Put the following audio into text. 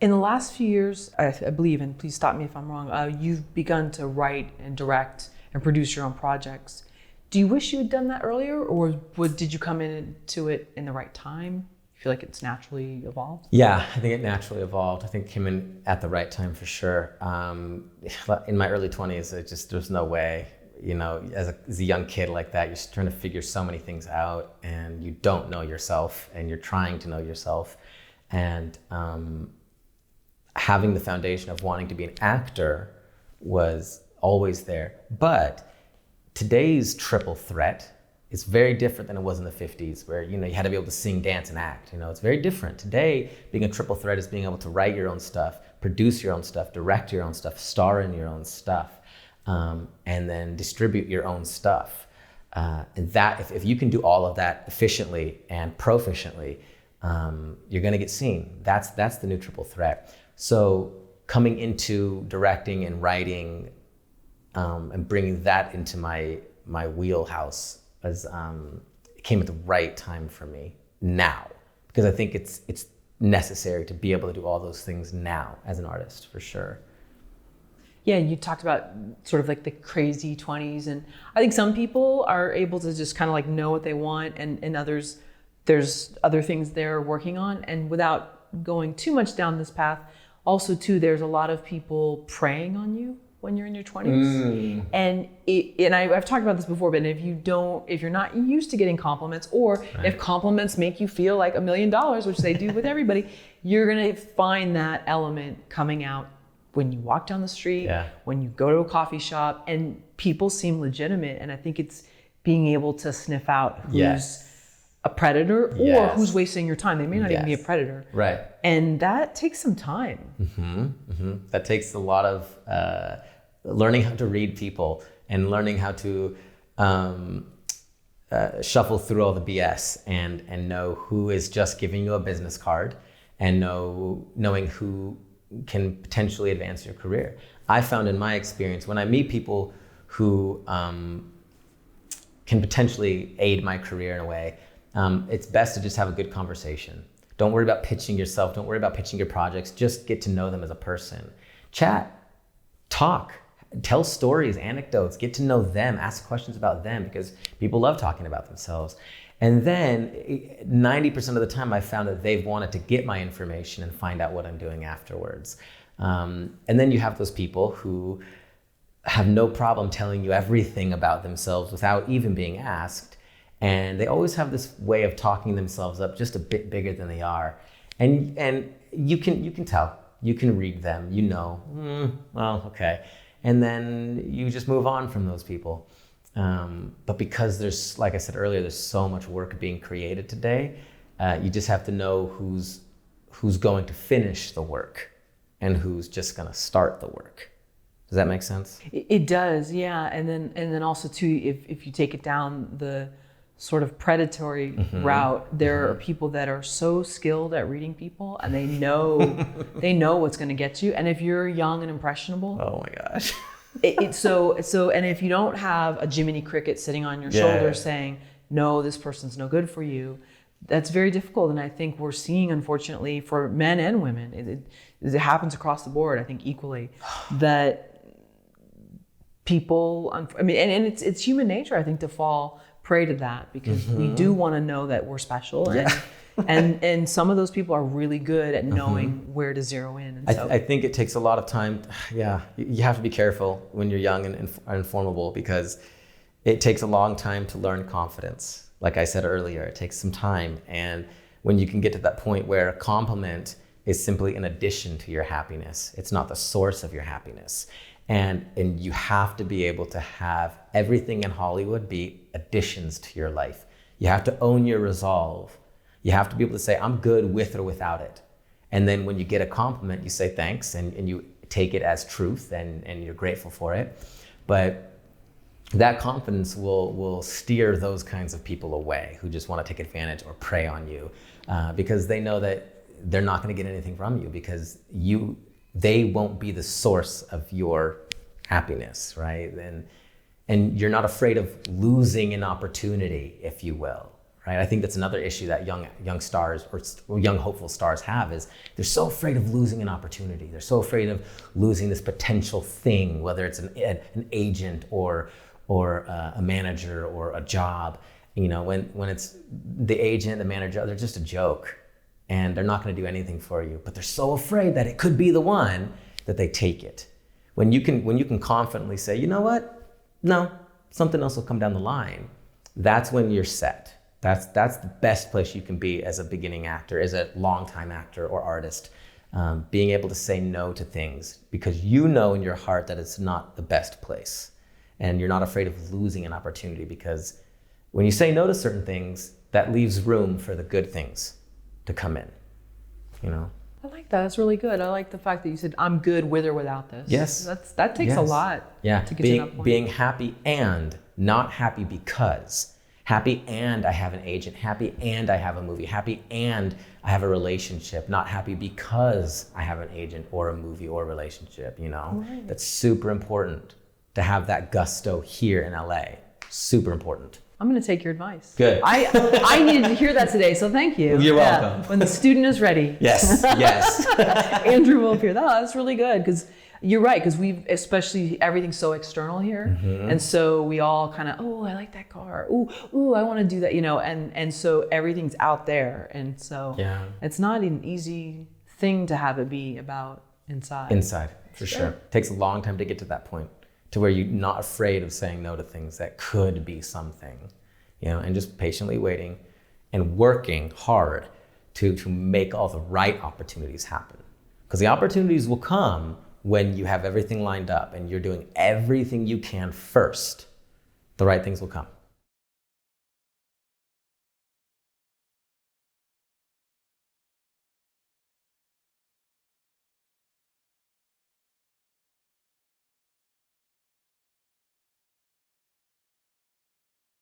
In the last few years, I believe, and please stop me if I'm wrong, you've begun to write and direct and produce your own projects. Do you wish you had done that earlier, or did you come into it in the right time? You feel like it's naturally evolved? Yeah, I think it naturally evolved. I think it came in at the right time for sure. In my early 20s, there's no way, as a young kid like that, you're just trying to figure so many things out and you don't know yourself and you're trying to know yourself. And having the foundation of wanting to be an actor was always there. But today's triple threat is very different than it was in the 50s, where you had to be able to sing, dance, and act. It's very different. Today, being a triple threat is being able to write your own stuff, produce your own stuff, direct your own stuff, star in your own stuff, and then distribute your own stuff. And that, if you can do all of that efficiently and proficiently, you're going to get seen. That's the new triple threat. So coming into directing and writing and bringing that into my wheelhouse was it came at the right time for me now, because I think it's necessary to be able to do all those things now as an artist, for sure. Yeah, you talked about sort of like the crazy 20s, and I think some people are able to just kind of like know what they want, and others, there's other things they're working on, and without going too much down this path, also too, there's a lot of people preying on you when you're in your 20s. And I've talked about this before, but if you're not used to getting compliments, or if compliments make you feel like $1 million, which they do with everybody, you're gonna find that element coming out when you walk down the street, when you go to a coffee shop, and people seem legitimate. And I think it's being able to sniff out who's a predator or who's wasting your time. They may not even be a predator. Right. And that takes some time. That takes a lot of learning how to read people and learning how to shuffle through all the BS and know who is just giving you a business card, and knowing who can potentially advance your career. I found in my experience, when I meet people who can potentially aid my career in a way, it's best to just have a good conversation. Don't worry about pitching yourself. Don't worry about pitching your projects. Just get to know them as a person. Chat, talk, tell stories, anecdotes, get to know them, ask questions about them, because people love talking about themselves. And then 90% of the time I found that they've wanted to get my information and find out what I'm doing afterwards. And then you have those people who have no problem telling you everything about themselves without even being asked. And they always have this way of talking themselves up just a bit bigger than they are. And you can tell, you can read them, well, okay. And then you just move on from those people. But because there's, like I said earlier, there's so much work being created today, you just have to know who's going to finish the work and who's just gonna start the work. Does that make sense? It does, yeah. And then also too, if you take it down the sort of predatory route, there are people that are so skilled at reading people, and they know what's going to get you. And if you're young and impressionable, oh my gosh, and if you don't have a Jiminy Cricket sitting on your shoulder saying, no, this person's no good for you, that's very difficult. And I think we're seeing, unfortunately, for men and women, it happens across the board, I think equally, that people, and it's human nature, I think, to fall prey to that, because we do want to know that we're special, and some of those people are really good at knowing where to zero in. And I think it takes a lot of time. Yeah, you have to be careful when you're young and informable, because it takes a long time to learn confidence. Like I said earlier, it takes some time. And when you can get to that point where a compliment is simply an addition to your happiness, it's not the source of your happiness. And you have to be able to have everything in Hollywood be additions to your life. You have to own your resolve. You have to be able to say, I'm good with or without it. And then when you get a compliment, you say thanks, and you take it as truth, and you're grateful for it. But that confidence will steer those kinds of people away who just want to take advantage or prey on you, because they know that they're not going to get anything from you, because they won't be the source of your happiness, right? And you're not afraid of losing an opportunity, if you will. right? I think that's another issue that young stars or young hopeful stars have is they're so afraid of losing an opportunity. They're so afraid of losing this potential thing, whether it's an agent or a manager or a job. You know, when it's the agent, the manager, they're just a joke and they're not going to do anything for you. But they're so afraid that it could be the one that they take it. When you can confidently say, you know what? No, something else will come down the line. That's when you're set. That's the best place you can be as a beginning actor, as a longtime actor or artist. Being able to say no to things because you know in your heart that it's not the best place. And you're not afraid of losing an opportunity because when you say no to certain things, that leaves room for the good things to come in, you know? I like that. That's really good. I like the fact that you said, I'm good with or without this. Yes. That takes a lot to get to that point. Being happy and not happy because. Happy and I have an agent. Happy and I have a movie. Happy and I have a relationship. Not happy because I have an agent or a movie or a relationship, you know? Right. That's super important to have that gusto here in LA. Super important. I'm going to take your advice. Good. I needed to hear that today, so thank you. You're welcome. When the student is ready. Yes, yes. Andrew will appear. That's really good because you're right, because especially everything's so external here. Mm-hmm. And so we all kind of, oh, I like that car. Ooh, I want to do that, you know, and so everything's out there. And so it's not an easy thing to have it be about inside. Inside, for sure. It takes a long time to get to that point, to where you're not afraid of saying no to things that could be something, you know, and just patiently waiting and working hard to make all the right opportunities happen. Because the opportunities will come when you have everything lined up and you're doing everything you can first. The right things will come.